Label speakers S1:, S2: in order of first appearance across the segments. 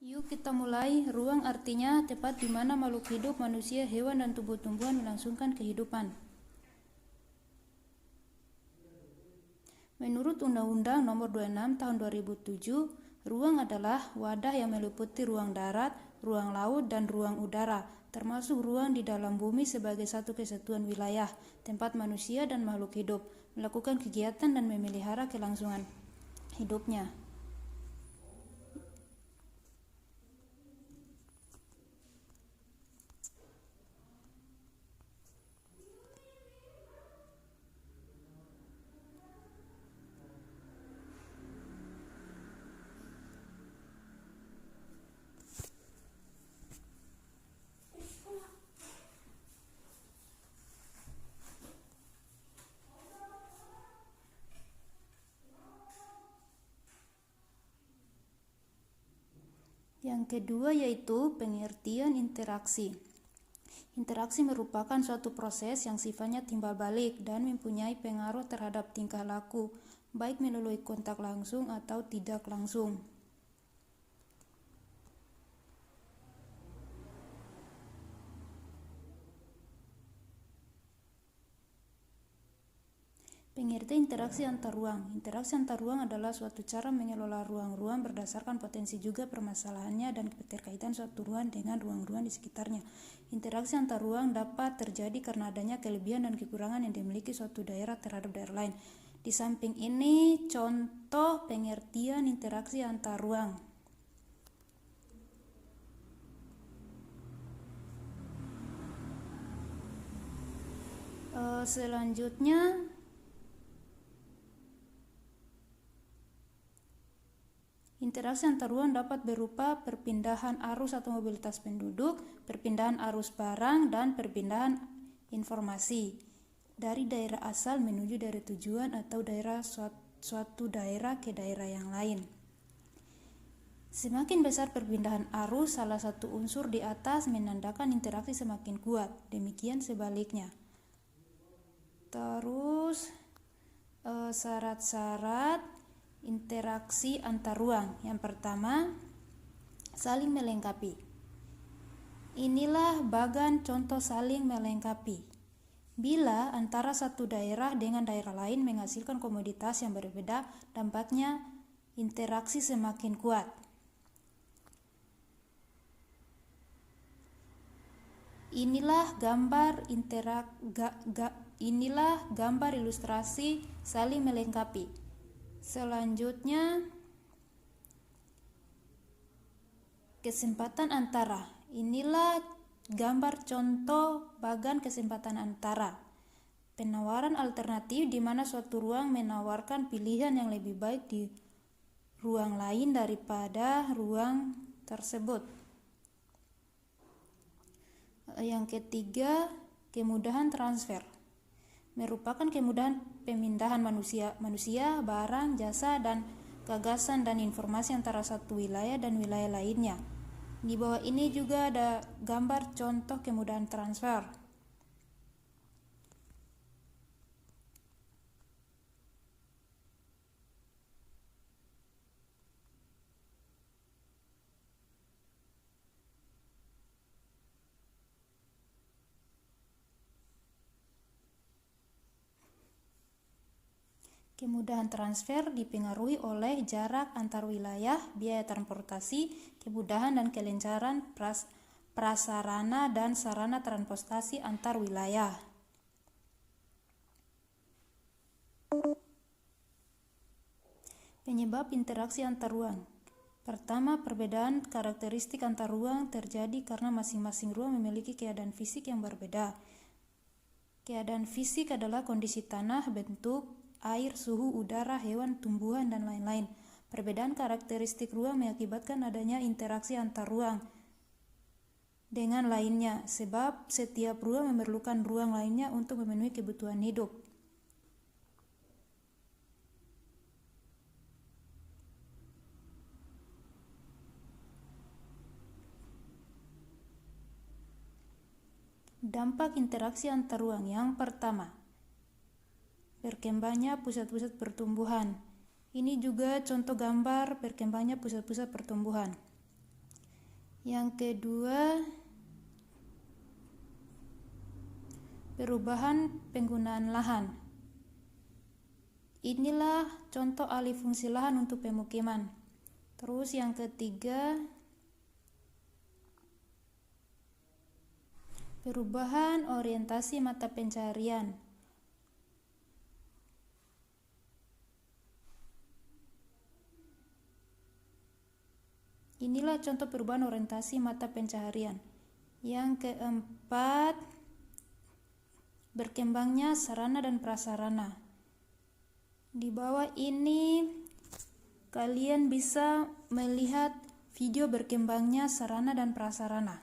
S1: Yuk kita mulai. Ruang artinya tempat di mana makhluk hidup, manusia, hewan, dan tumbuh-tumbuhan melangsungkan kehidupan. Menurut Undang-Undang Nomor 26 Tahun 2007, ruang adalah wadah yang meliputi ruang darat, ruang laut, dan ruang udara, termasuk ruang di dalam bumi sebagai satu kesatuan wilayah, tempat manusia dan makhluk hidup melakukan kegiatan dan memelihara kelangsungan hidupnya. Yang kedua yaitu pengertian interaksi. Interaksi merupakan suatu proses yang sifatnya timbal balik dan mempunyai pengaruh terhadap tingkah laku, baik melalui kontak langsung atau tidak langsung. Pengertian interaksi antar ruang. Interaksi antar ruang adalah suatu cara mengelola ruang-ruang berdasarkan potensi juga permasalahannya dan keterkaitan suatu ruang dengan ruang-ruang di sekitarnya. Interaksi antar ruang dapat terjadi karena adanya kelebihan dan kekurangan yang dimiliki suatu daerah terhadap daerah lain. Di samping ini, contoh pengertian interaksi antar ruang. Selanjutnya, interaksi antar ruang dapat berupa perpindahan arus atau mobilitas penduduk, perpindahan arus barang, dan perpindahan informasi dari daerah asal menuju daerah tujuan atau suatu daerah ke daerah yang lain. Semakin besar perpindahan arus, salah satu unsur di atas menandakan interaksi semakin kuat, demikian sebaliknya. Terus syarat-syarat interaksi antar ruang. Yang pertama, saling melengkapi. Inilah bagan contoh saling melengkapi. Bila antara satu daerah dengan daerah lain menghasilkan komoditas yang berbeda, dampaknya interaksi semakin kuat. Inilah gambar ilustrasi saling melengkapi. Selanjutnya, kesempatan antara. Inilah gambar contoh bagan kesempatan antara. Penawaran alternatif di mana suatu ruang menawarkan pilihan yang lebih baik di ruang lain daripada ruang tersebut. Yang ketiga, kemudahan transfer. Merupakan kemudahan pemindahan manusia, barang, jasa, dan gagasan dan informasi antara satu wilayah dan wilayah lainnya. Di bawah ini juga ada gambar contoh kemudahan transfer. Kemudahan transfer dipengaruhi oleh jarak antar wilayah, biaya transportasi, kemudahan dan kelancaran prasarana dan sarana transportasi antar wilayah. Penyebab interaksi antar ruang. Pertama, perbedaan karakteristik antar ruang terjadi karena masing-masing ruang memiliki keadaan fisik yang berbeda. Keadaan fisik adalah kondisi tanah, bentuk, air, suhu, udara, hewan, tumbuhan, dan lain-lain. Perbedaan karakteristik ruang mengakibatkan adanya interaksi antar ruang dengan lainnya, sebab setiap ruang memerlukan ruang lainnya untuk memenuhi kebutuhan hidup. Dampak interaksi antar ruang. Yang pertama, berkembangnya pusat-pusat pertumbuhan. Ini juga contoh gambar berkembangnya pusat-pusat pertumbuhan. Yang kedua, perubahan penggunaan lahan. Inilah contoh alih fungsi lahan untuk pemukiman. Terus yang ketiga, perubahan orientasi mata pencarian. Inilah contoh perubahan orientasi mata pencaharian. Yang keempat, berkembangnya sarana dan prasarana. Di bawah ini kalian bisa melihat video berkembangnya sarana dan prasarana.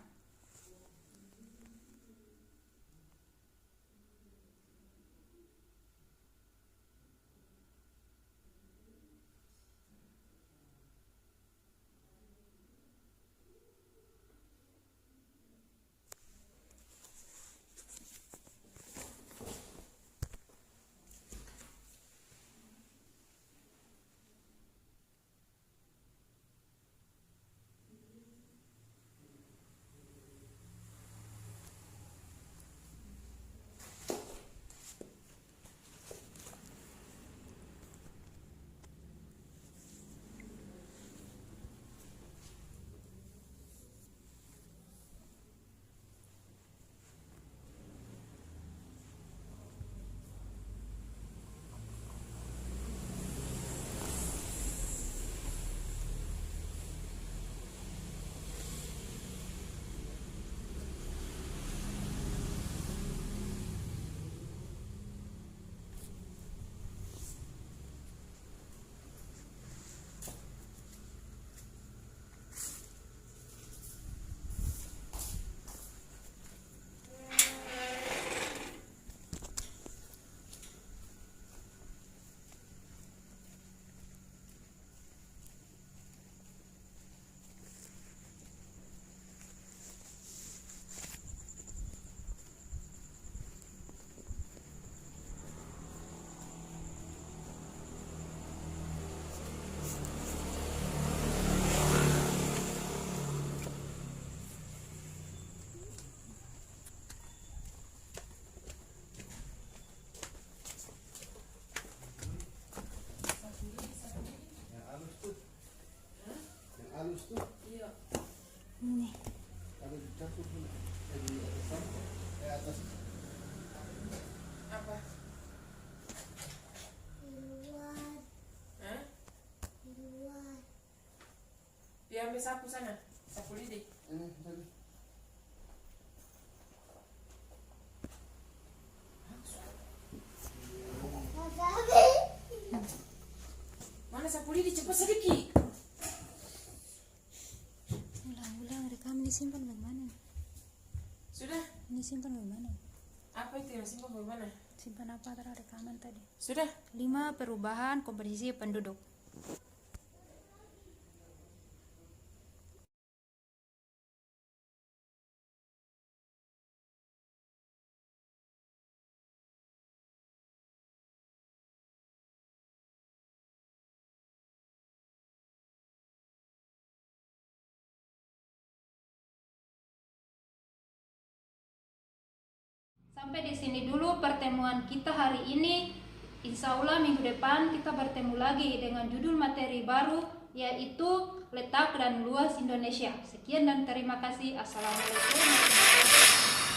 S1: Nih.
S2: Apa? Hah? Dia ambil sapu sana, sapu lidi. Mana sapu lidi, cepat sedikit.
S1: Ulang rekam disimpan bagaimana?
S2: Sudah?
S1: Ini simpan bagaimana?
S2: Apa itu yang simpan bagaimana?
S1: Simpan apa tadi rekaman tadi?
S2: Sudah?
S1: 5. Perubahan komposisi penduduk. Sampai di sini dulu pertemuan kita hari ini. Insya Allah minggu depan kita bertemu lagi dengan judul materi baru, yaitu letak dan luas Indonesia. Sekian dan terima kasih. Assalamualaikum warahmatullahi wabarakatuh.